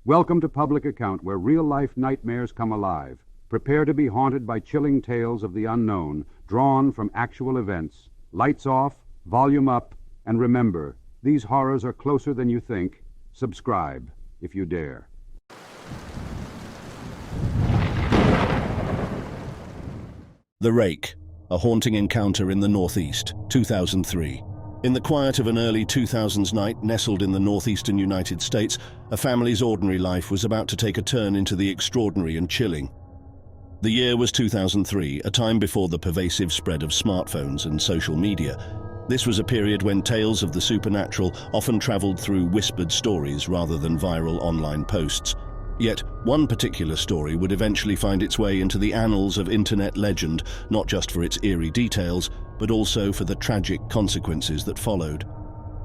Welcome to Public Account, where real-life nightmares come alive. Prepare to be haunted by chilling tales of the unknown, drawn from actual events. Lights off, volume up, and remember, these horrors are closer than you think. Subscribe, if you dare. The Rake, a haunting encounter in the Northeast, 2003. In the quiet of an early 2000s night nestled in the northeastern United States, a family's ordinary life was about to take a turn into the extraordinary and chilling. The year was 2003, a time before the pervasive spread of smartphones and social media. This was a period when tales of the supernatural often traveled through whispered stories rather than viral online posts. Yet, one particular story would eventually find its way into the annals of internet legend, not just for its eerie details, but also for the tragic consequences that followed.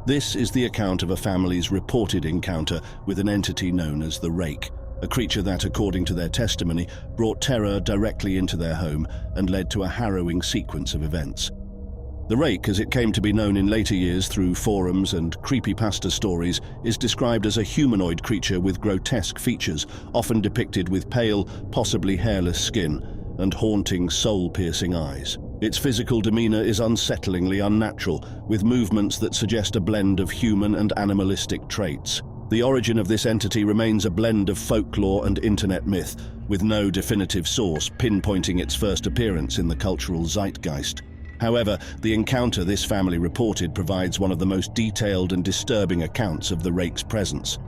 This is the account of a family's reported encounter with an entity known as the Rake, a creature that, according to their testimony, brought terror directly into their home and led to a harrowing sequence of events. The Rake, as it came to be known in later years through forums and creepypasta stories, is described as a humanoid creature with grotesque features, often depicted with pale, possibly hairless skin, and haunting, soul-piercing eyes. Its physical demeanor is unsettlingly unnatural, with movements that suggest a blend of human and animalistic traits. The origin of this entity remains a blend of folklore and internet myth, with no definitive source pinpointing its first appearance in the cultural zeitgeist. However, the encounter this family reported provides one of the most detailed and disturbing accounts of the Rake's presence.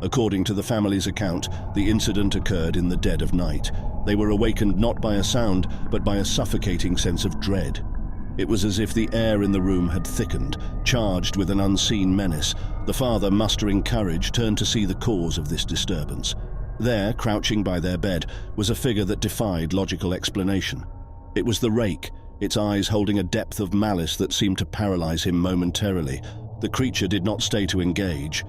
According to the family's account, the incident occurred in the dead of night. They were awakened not by a sound, but by a suffocating sense of dread. It was as if the air in the room had thickened, charged with an unseen menace. The father, mustering courage, turned to see the cause of this disturbance. There, crouching by their bed, was a figure that defied logical explanation. It was the Rake, its eyes holding a depth of malice that seemed to paralyze him momentarily. The creature did not stay to engage.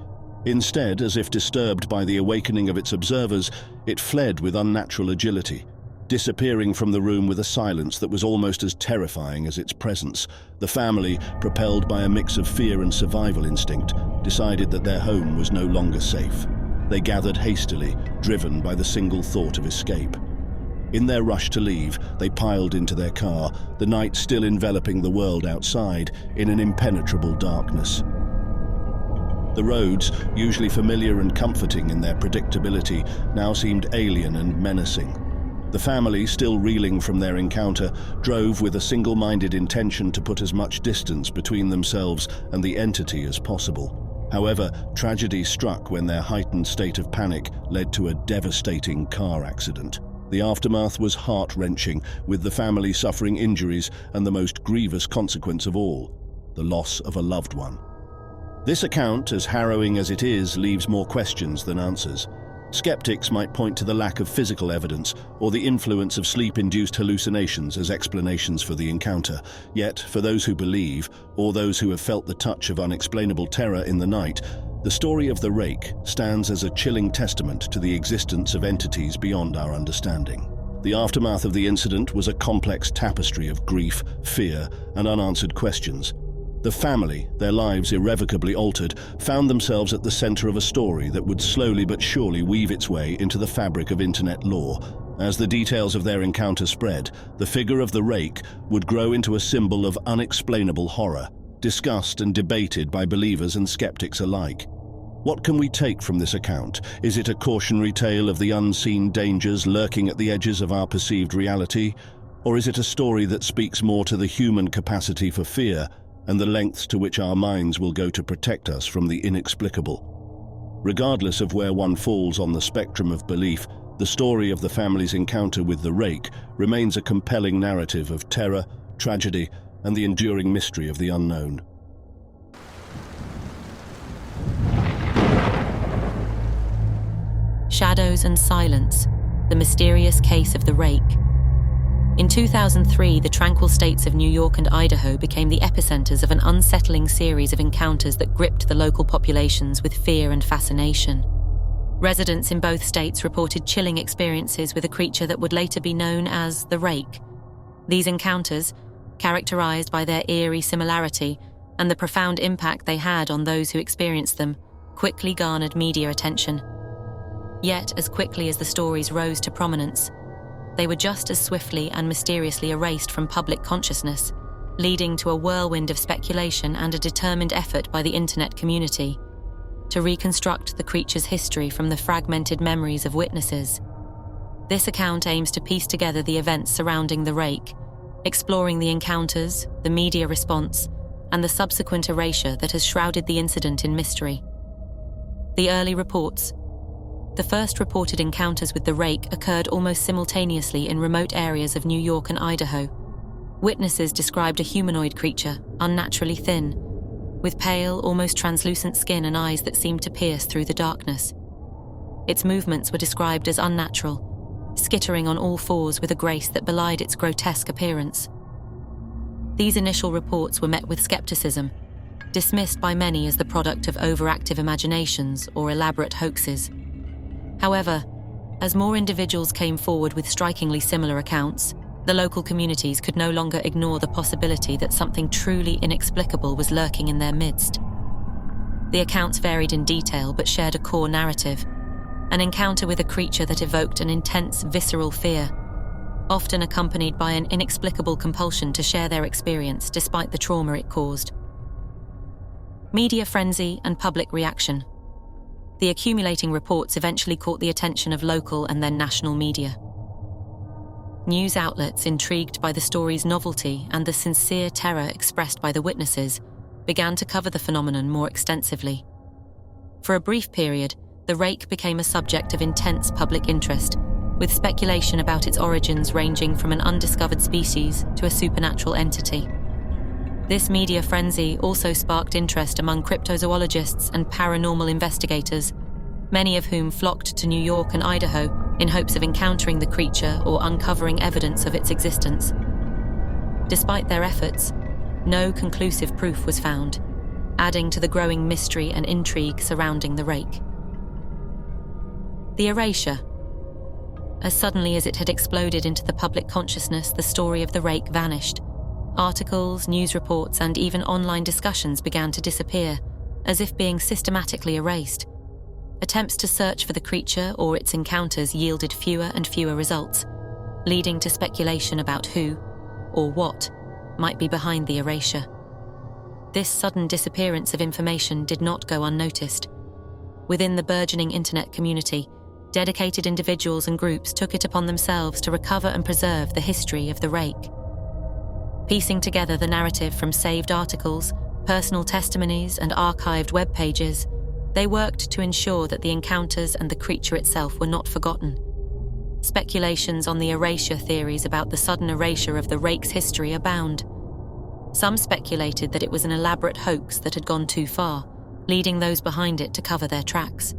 Instead, as if disturbed by the awakening of its observers, it fled with unnatural agility, disappearing from the room with a silence that was almost as terrifying as its presence. The family, propelled by a mix of fear and survival instinct, decided that their home was no longer safe. They gathered hastily, driven by the single thought of escape. In their rush to leave, they piled into their car, the night still enveloping the world outside in an impenetrable darkness. The roads, usually familiar and comforting in their predictability, now seemed alien and menacing. The family, still reeling from their encounter, drove with a single-minded intention to put as much distance between themselves and the entity as possible. However, tragedy struck when their heightened state of panic led to a devastating car accident. The aftermath was heart-wrenching, with the family suffering injuries and the most grievous consequence of all, the loss of a loved one. This account, as harrowing as it is, leaves more questions than answers. Skeptics might point to the lack of physical evidence or the influence of sleep-induced hallucinations as explanations for the encounter. Yet, for those who believe, or those who have felt the touch of unexplainable terror in the night, the story of the Rake stands as a chilling testament to the existence of entities beyond our understanding. The aftermath of the incident was a complex tapestry of grief, fear, and unanswered questions. The family, their lives irrevocably altered, found themselves at the center of a story that would slowly but surely weave its way into the fabric of internet lore. As the details of their encounter spread, the figure of the Rake would grow into a symbol of unexplainable horror, discussed and debated by believers and skeptics alike. What can we take from this account? Is it a cautionary tale of the unseen dangers lurking at the edges of our perceived reality? Or is it a story that speaks more to the human capacity for fear and the lengths to which our minds will go to protect us from the inexplicable? Regardless of where one falls on the spectrum of belief, the story of the family's encounter with the Rake remains a compelling narrative of terror, tragedy, and the enduring mystery of the unknown. Shadows and Silence, the mysterious case of the Rake. In 2003, the tranquil states of New York and Idaho became the epicenters of an unsettling series of encounters that gripped the local populations with fear and fascination. Residents in both states reported chilling experiences with a creature that would later be known as the Rake. These encounters, characterized by their eerie similarity and the profound impact they had on those who experienced them, quickly garnered media attention. Yet, as quickly as the stories rose to prominence, they were just as swiftly and mysteriously erased from public consciousness, leading to a whirlwind of speculation and a determined effort by the internet community to reconstruct the creature's history from the fragmented memories of witnesses. This account aims to piece together the events surrounding the Rake, exploring the encounters, the media response, and the subsequent erasure that has shrouded the incident in mystery. The early reports. The first reported encounters with the Rake occurred almost simultaneously in remote areas of New York and Idaho. Witnesses described a humanoid creature, unnaturally thin, with pale, almost translucent skin and eyes that seemed to pierce through the darkness. Its movements were described as unnatural, skittering on all fours with a grace that belied its grotesque appearance. These initial reports were met with skepticism, dismissed by many as the product of overactive imaginations or elaborate hoaxes. However, as more individuals came forward with strikingly similar accounts, the local communities could no longer ignore the possibility that something truly inexplicable was lurking in their midst. The accounts varied in detail but shared a core narrative, an encounter with a creature that evoked an intense, visceral fear, often accompanied by an inexplicable compulsion to share their experience despite the trauma it caused. Media frenzy and public reaction. The accumulating reports eventually caught the attention of local and then national media. News outlets, intrigued by the story's novelty and the sincere terror expressed by the witnesses, began to cover the phenomenon more extensively. For a brief period, the Rake became a subject of intense public interest, with speculation about its origins ranging from an undiscovered species to a supernatural entity. This media frenzy also sparked interest among cryptozoologists and paranormal investigators, many of whom flocked to New York and Idaho in hopes of encountering the creature or uncovering evidence of its existence. Despite their efforts, no conclusive proof was found, adding to the growing mystery and intrigue surrounding the Rake. The erasure. As suddenly as it had exploded into the public consciousness, the story of the Rake vanished. Articles, news reports, and even online discussions began to disappear, as if being systematically erased. Attempts to search for the creature or its encounters yielded fewer and fewer results, leading to speculation about who, or what, might be behind the erasure. This sudden disappearance of information did not go unnoticed. Within the burgeoning internet community, dedicated individuals and groups took it upon themselves to recover and preserve the history of the Rake. Piecing together the narrative from saved articles, personal testimonies, and archived web pages, they worked to ensure that the encounters and the creature itself were not forgotten. Speculations on the erasure theories about the sudden erasure of the Rake's history abound. Some speculated that it was an elaborate hoax that had gone too far, leading those behind it to cover their tracks.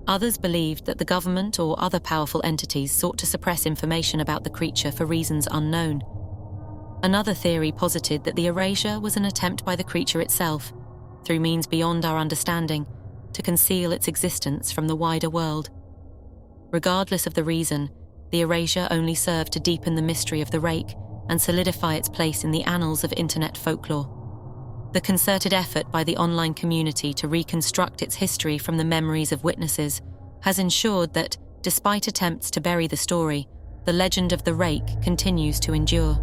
Others believed that the government or other powerful entities sought to suppress information about the creature for reasons unknown. Another theory posited that the erasure was an attempt by the creature itself, through means beyond our understanding, to conceal its existence from the wider world. Regardless of the reason, the erasure only served to deepen the mystery of the Rake and solidify its place in the annals of internet folklore. The concerted effort by the online community to reconstruct its history from the memories of witnesses has ensured that, despite attempts to bury the story, the legend of the Rake continues to endure.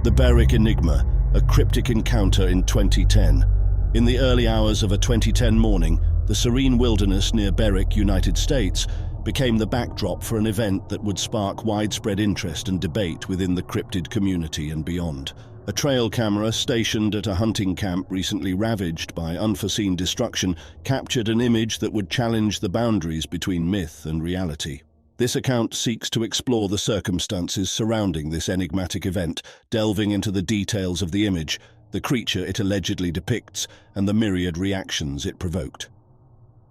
The Berwick Enigma, a cryptic encounter in 2010. In the early hours of a 2010 morning, the serene wilderness near Berwick, United States, became the backdrop for an event that would spark widespread interest and debate within the cryptid community and beyond. A trail camera stationed at a hunting camp recently ravaged by unforeseen destruction captured an image that would challenge the boundaries between myth and reality. This account seeks to explore the circumstances surrounding this enigmatic event, delving into the details of the image, the creature it allegedly depicts, and the myriad reactions it provoked.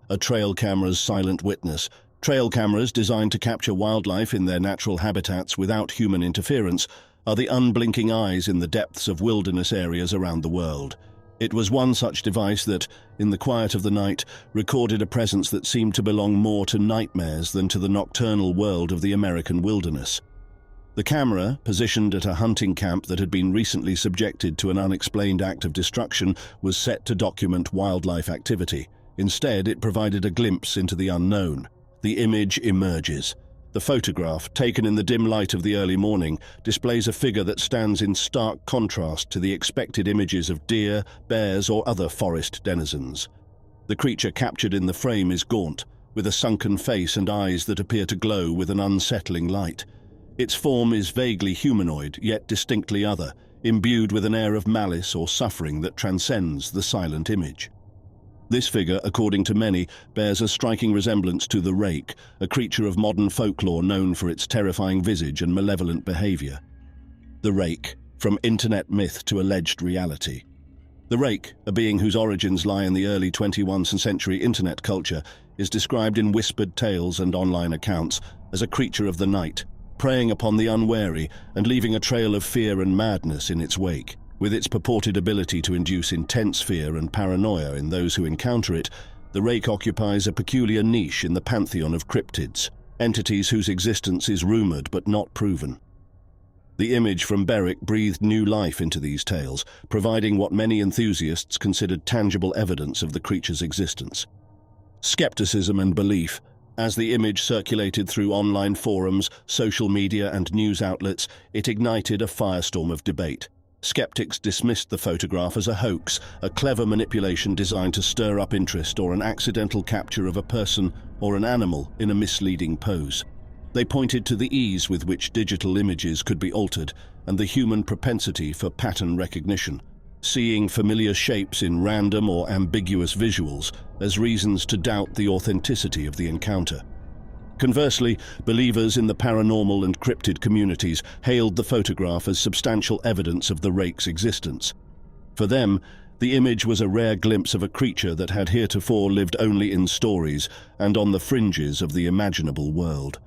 A trail camera's silent witness. Trail cameras, designed to capture wildlife in their natural habitats without human interference, are the unblinking eyes in the depths of wilderness areas around the world. It was one such device that, in the quiet of the night, recorded a presence that seemed to belong more to nightmares than to the nocturnal world of the American wilderness. The camera, positioned at a hunting camp that had been recently subjected to an unexplained act of destruction, was set to document wildlife activity. Instead, it provided a glimpse into the unknown. The image emerges. The photograph, taken in the dim light of the early morning, displays a figure that stands in stark contrast to the expected images of deer, bears, or other forest denizens. The creature captured in the frame is gaunt, with a sunken face and eyes that appear to glow with an unsettling light. Its form is vaguely humanoid, yet distinctly other, imbued with an air of malice or suffering that transcends the silent image. This figure, according to many, bears a striking resemblance to the Rake, a creature of modern folklore known for its terrifying visage and malevolent behavior. The Rake, from internet myth to alleged reality. The Rake, a being whose origins lie in the early 21st century internet culture, is described in whispered tales and online accounts as a creature of the night, preying upon the unwary and leaving a trail of fear and madness in its wake. With its purported ability to induce intense fear and paranoia in those who encounter it, the Rake occupies a peculiar niche in the pantheon of cryptids, entities whose existence is rumored but not proven. The image from Berwick breathed new life into these tales, providing what many enthusiasts considered tangible evidence of the creature's existence. Skepticism and belief. As the image circulated through online forums, social media, and news outlets, it ignited a firestorm of debate. Skeptics dismissed the photograph as a hoax, a clever manipulation designed to stir up interest, or an accidental capture of a person or an animal in a misleading pose. They pointed to the ease with which digital images could be altered and the human propensity for pattern recognition, seeing familiar shapes in random or ambiguous visuals as reasons to doubt the authenticity of the encounter. Conversely, believers in the paranormal and cryptid communities hailed the photograph as substantial evidence of the Rake's existence. For them, the image was a rare glimpse of a creature that had heretofore lived only in stories and on the fringes of the imaginable world.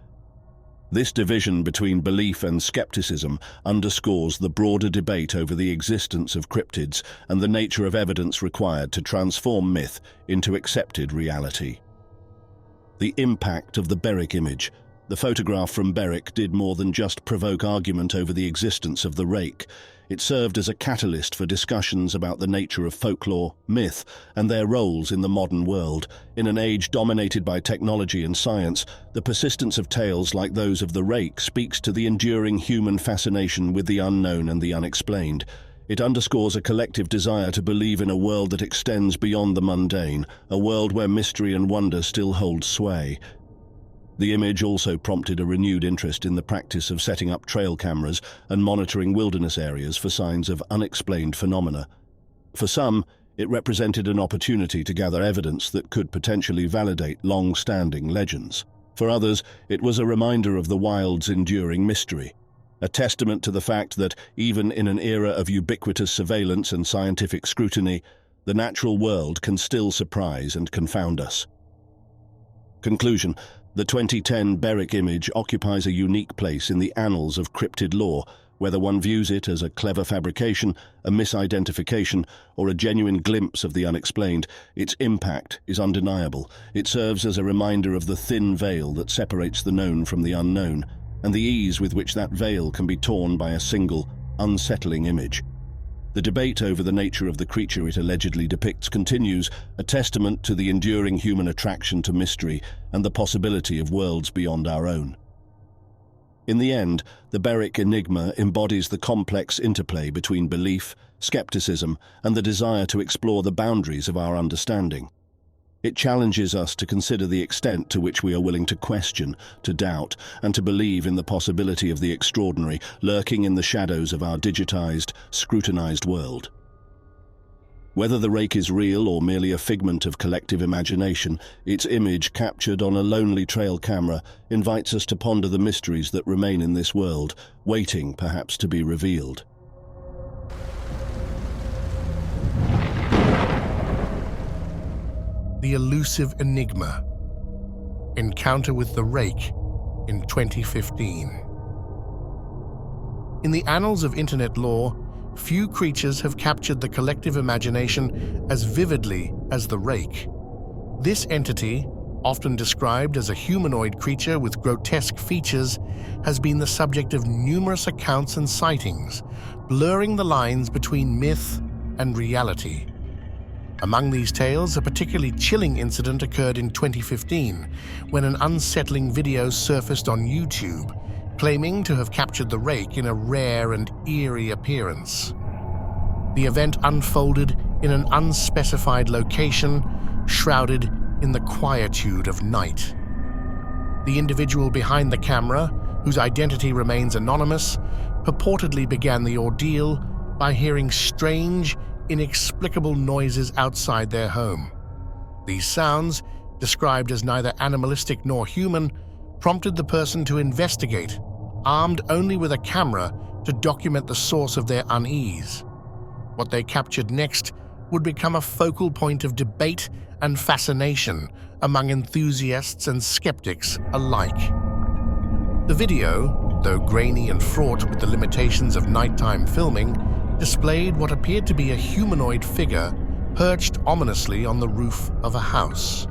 This division between belief and skepticism underscores the broader debate over the existence of cryptids and the nature of evidence required to transform myth into accepted reality. The impact of the Berwick image. The photograph from Berwick did more than just provoke argument over the existence of the Rake. It served as a catalyst for discussions about the nature of folklore, myth, and their roles in the modern world. In an age dominated by technology and science, the persistence of tales like those of the Rake speaks to the enduring human fascination with the unknown and the unexplained. It underscores a collective desire to believe in a world that extends beyond the mundane, a world where mystery and wonder still hold sway. The image also prompted a renewed interest in the practice of setting up trail cameras and monitoring wilderness areas for signs of unexplained phenomena. For some, it represented an opportunity to gather evidence that could potentially validate long-standing legends. For others, it was a reminder of the wild's enduring mystery, a testament to the fact that, even in an era of ubiquitous surveillance and scientific scrutiny, the natural world can still surprise and confound us. Conclusion. The 2010 Berwick image occupies a unique place in the annals of cryptid lore, whether one views it as a clever fabrication, a misidentification, or a genuine glimpse of the unexplained. Its impact is undeniable. It serves as a reminder of the thin veil that separates the known from the unknown, and the ease with which that veil can be torn by a single, unsettling image. The debate over the nature of the creature it allegedly depicts continues, a testament to the enduring human attraction to mystery and the possibility of worlds beyond our own. In the end, the Berwick Enigma embodies the complex interplay between belief, skepticism, and the desire to explore the boundaries of our understanding. It challenges us to consider the extent to which we are willing to question, to doubt, and to believe in the possibility of the extraordinary lurking in the shadows of our digitized, scrutinized world. Whether the Rake is real or merely a figment of collective imagination, its image, captured on a lonely trail camera, invites us to ponder the mysteries that remain in this world, waiting perhaps to be revealed. The elusive Enigma Encounter with the Rake in 2015. In the annals of internet lore, few creatures have captured the collective imagination as vividly as the Rake. This entity, often described as a humanoid creature with grotesque features, has been the subject of numerous accounts and sightings, blurring the lines between myth and reality. Among these tales, a particularly chilling incident occurred in 2015, when an unsettling video surfaced on YouTube, claiming to have captured the Rake in a rare and eerie appearance. The event unfolded in an unspecified location, shrouded in the quietude of night. The individual behind the camera, whose identity remains anonymous, purportedly began the ordeal by hearing strange, inexplicable noises outside their home. These sounds, described as neither animalistic nor human, prompted the person to investigate, armed only with a camera to document the source of their unease. What they captured next would become a focal point of debate and fascination among enthusiasts and skeptics alike. The video, though grainy and fraught with the limitations of nighttime filming, displayed what appeared to be a humanoid figure perched ominously on the roof of a house.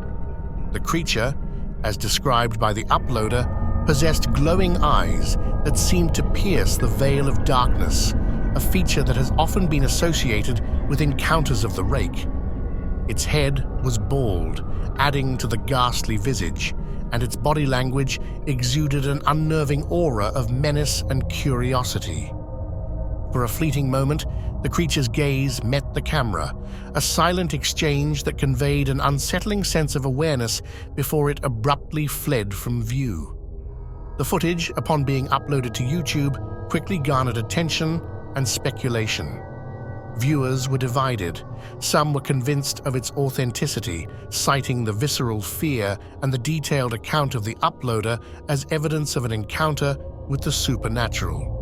The creature, as described by the uploader, possessed glowing eyes that seemed to pierce the veil of darkness, a feature that has often been associated with encounters of the Rake. Its head was bald, adding to the ghastly visage, and its body language exuded an unnerving aura of menace and curiosity. For a fleeting moment, the creature's gaze met the camera, a silent exchange that conveyed an unsettling sense of awareness before it abruptly fled from view. The footage, upon being uploaded to YouTube, quickly garnered attention and speculation. Viewers were divided. Some were convinced of its authenticity, citing the visceral fear and the detailed account of the uploader as evidence of an encounter with the supernatural.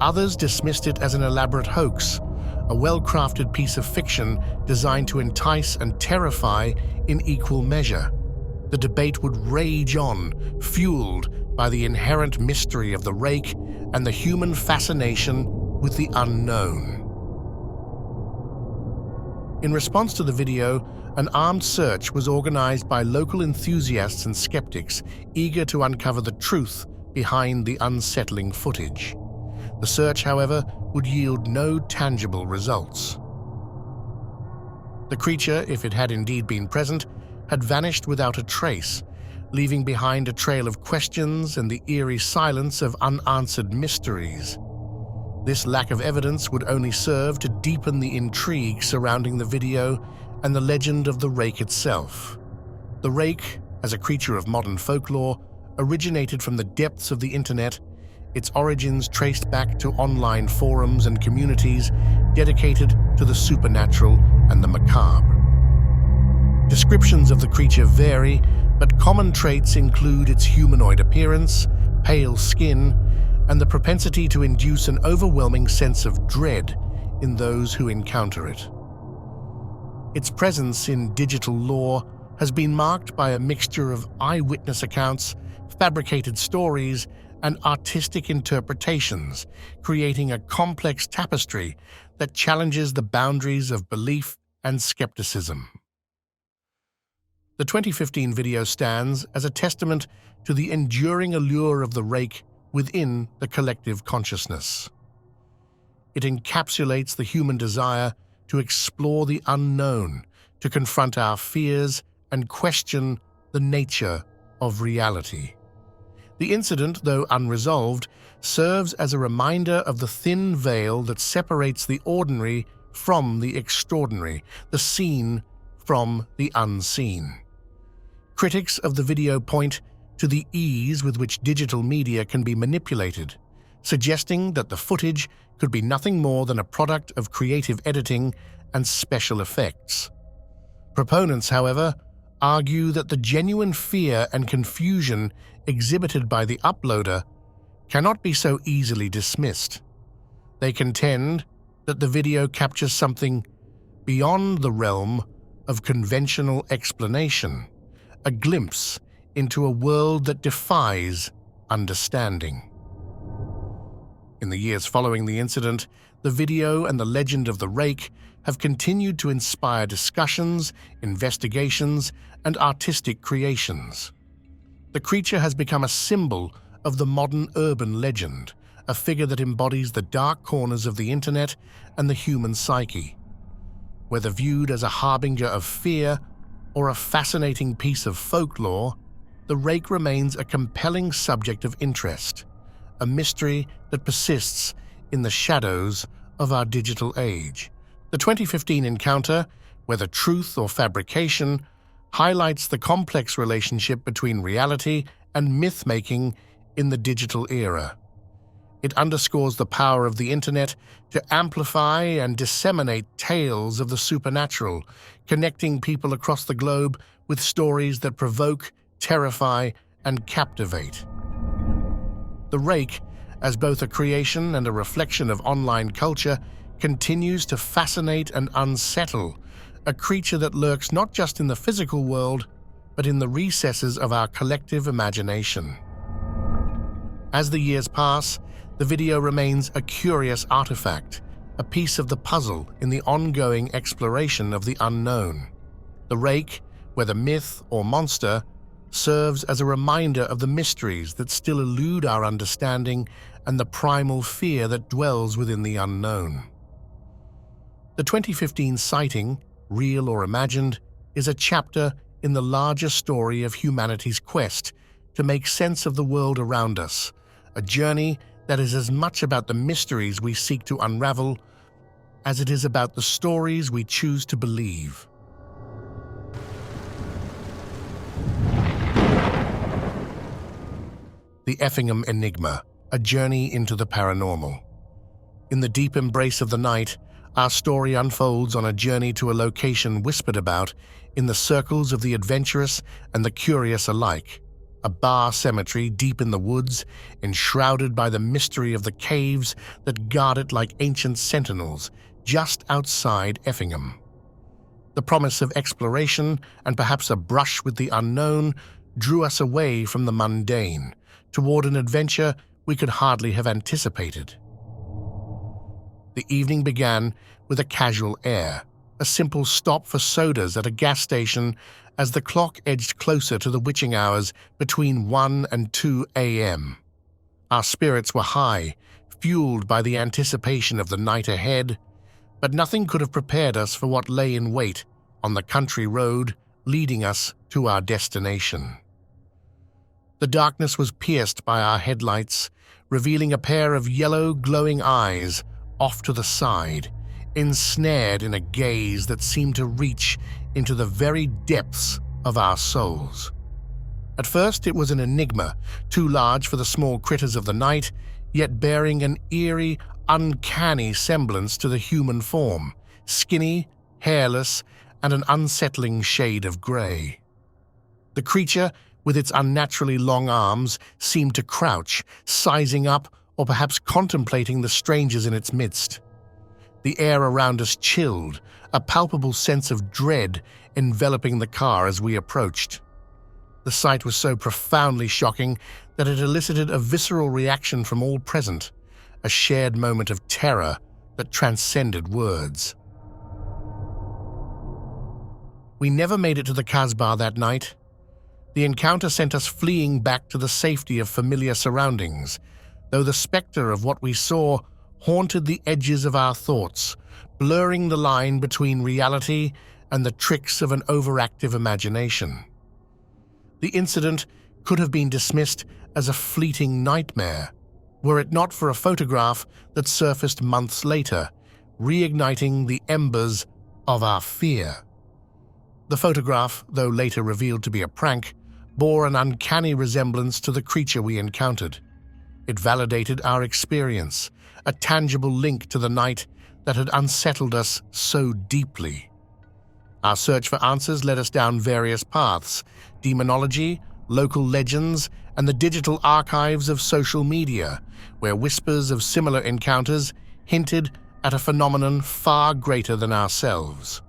Others dismissed it as an elaborate hoax, a well-crafted piece of fiction designed to entice and terrify in equal measure. The debate would rage on, fueled by the inherent mystery of the Rake and the human fascination with the unknown. In response to the video, an armed search was organized by local enthusiasts and skeptics eager to uncover the truth behind the unsettling footage. The search, however, would yield no tangible results. The creature, if it had indeed been present, had vanished without a trace, leaving behind a trail of questions and the eerie silence of unanswered mysteries. This lack of evidence would only serve to deepen the intrigue surrounding the video and the legend of the Rake itself. The Rake, as a creature of modern folklore, originated from the depths of the internet, its origins traced back to online forums and communities dedicated to the supernatural and the macabre. Descriptions of the creature vary, but common traits include its humanoid appearance, pale skin, and the propensity to induce an overwhelming sense of dread in those who encounter it. Its presence in digital lore has been marked by a mixture of eyewitness accounts, fabricated stories, and artistic interpretations, creating a complex tapestry that challenges the boundaries of belief and skepticism. The 2015 video stands as a testament to the enduring allure of the Rake within the collective consciousness. It encapsulates the human desire to explore the unknown, to confront our fears, and question the nature of reality. The incident, though unresolved, serves as a reminder of the thin veil that separates the ordinary from the extraordinary, the seen from the unseen. Critics of the video point to the ease with which digital media can be manipulated, suggesting that the footage could be nothing more than a product of creative editing and special effects. Proponents, however, argue that the genuine fear and confusion exhibited by the uploader cannot be so easily dismissed. They contend that the video captures something beyond the realm of conventional explanation, a glimpse into a world that defies understanding. In the years following the incident, the video and the legend of the Rake have continued to inspire discussions, investigations, and artistic creations. The creature has become a symbol of the modern urban legend, a figure that embodies the dark corners of the internet and the human psyche. Whether viewed as a harbinger of fear or a fascinating piece of folklore, the Rake remains a compelling subject of interest, a mystery that persists in the shadows of our digital age. The 2015 encounter, whether truth or fabrication, highlights the complex relationship between reality and myth-making in the digital era. It underscores the power of the internet to amplify and disseminate tales of the supernatural, connecting people across the globe with stories that provoke, terrify, and captivate. The Rake, as both a creation and a reflection of online culture, continues to fascinate and unsettle, a creature that lurks not just in the physical world, but in the recesses of our collective imagination. As the years pass, the video remains a curious artifact, a piece of the puzzle in the ongoing exploration of the unknown. The Rake, whether myth or monster, serves as a reminder of the mysteries that still elude our understanding and the primal fear that dwells within the unknown. The 2015 sighting, real or imagined, is a chapter in the larger story of humanity's quest to make sense of the world around us, a journey that is as much about the mysteries we seek to unravel as it is about the stories we choose to believe. The Effingham Enigma, a journey into the paranormal. In the deep embrace of the night, our story unfolds on a journey to a location whispered about in the circles of the adventurous and the curious alike. A bar cemetery deep in the woods, enshrouded by the mystery of the caves that guard it like ancient sentinels just outside Effingham. The promise of exploration and perhaps a brush with the unknown drew us away from the mundane, toward an adventure we could hardly have anticipated. The evening began with a casual air, a simple stop for sodas at a gas station as the clock edged closer to the witching hours between 1 and 2 a.m. Our spirits were high, fueled by the anticipation of the night ahead, but nothing could have prepared us for what lay in wait on the country road leading us to our destination. The darkness was pierced by our headlights, revealing a pair of yellow, glowing eyes off to the side, ensnared in a gaze that seemed to reach into the very depths of our souls. At first it was an enigma, too large for the small critters of the night, yet bearing an eerie, uncanny semblance to the human form, skinny, hairless, and an unsettling shade of grey. The creature, with its unnaturally long arms, seemed to crouch, sizing up or perhaps contemplating the strangers in its midst. The air around us chilled, a palpable sense of dread enveloping the car as we approached. The sight was so profoundly shocking that it elicited a visceral reaction from all present, a shared moment of terror that transcended words. We never made it to the Casbah that night. The encounter sent us fleeing back to the safety of familiar surroundings, though the specter of what we saw haunted the edges of our thoughts, blurring the line between reality and the tricks of an overactive imagination. The incident could have been dismissed as a fleeting nightmare, were it not for a photograph that surfaced months later, reigniting the embers of our fear. The photograph, though later revealed to be a prank, bore an uncanny resemblance to the creature we encountered. It validated our experience, a tangible link to the night that had unsettled us so deeply. Our search for answers led us down various paths: demonology, local legends, and the digital archives of social media, where whispers of similar encounters hinted at a phenomenon far greater than ourselves.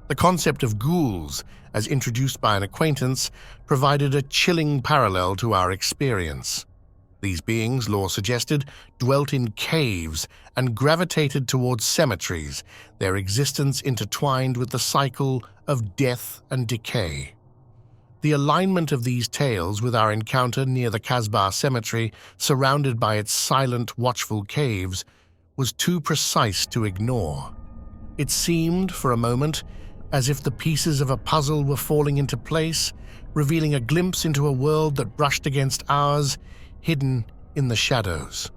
The concept of ghouls, as introduced by an acquaintance, provided a chilling parallel to our experience. These beings, lore suggested, dwelt in caves and gravitated towards cemeteries, their existence intertwined with the cycle of death and decay. The alignment of these tales with our encounter near the Casbah Cemetery, surrounded by its silent, watchful caves, was too precise to ignore. It seemed, for a moment, as if the pieces of a puzzle were falling into place, revealing a glimpse into a world that brushed against ours, hidden in the shadows.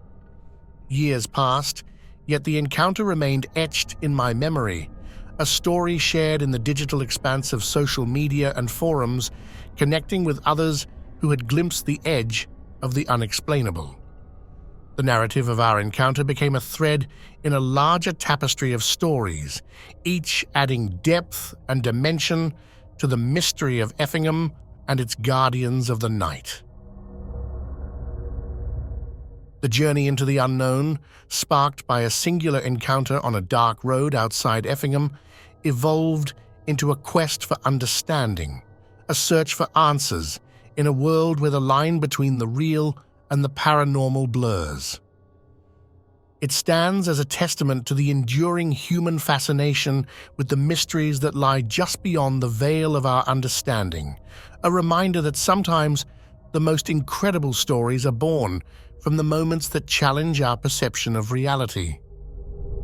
Years passed, yet the encounter remained etched in my memory, a story shared in the digital expanse of social media and forums, connecting with others who had glimpsed the edge of the unexplainable. The narrative of our encounter became a thread in a larger tapestry of stories, each adding depth and dimension to the mystery of Effingham and its guardians of the night. The journey into the unknown, sparked by a singular encounter on a dark road outside Effingham, evolved into a quest for understanding, a search for answers in a world where the line between the real and the paranormal blurs. It stands as a testament to the enduring human fascination with the mysteries that lie just beyond the veil of our understanding, a reminder that sometimes the most incredible stories are born from the moments that challenge our perception of reality.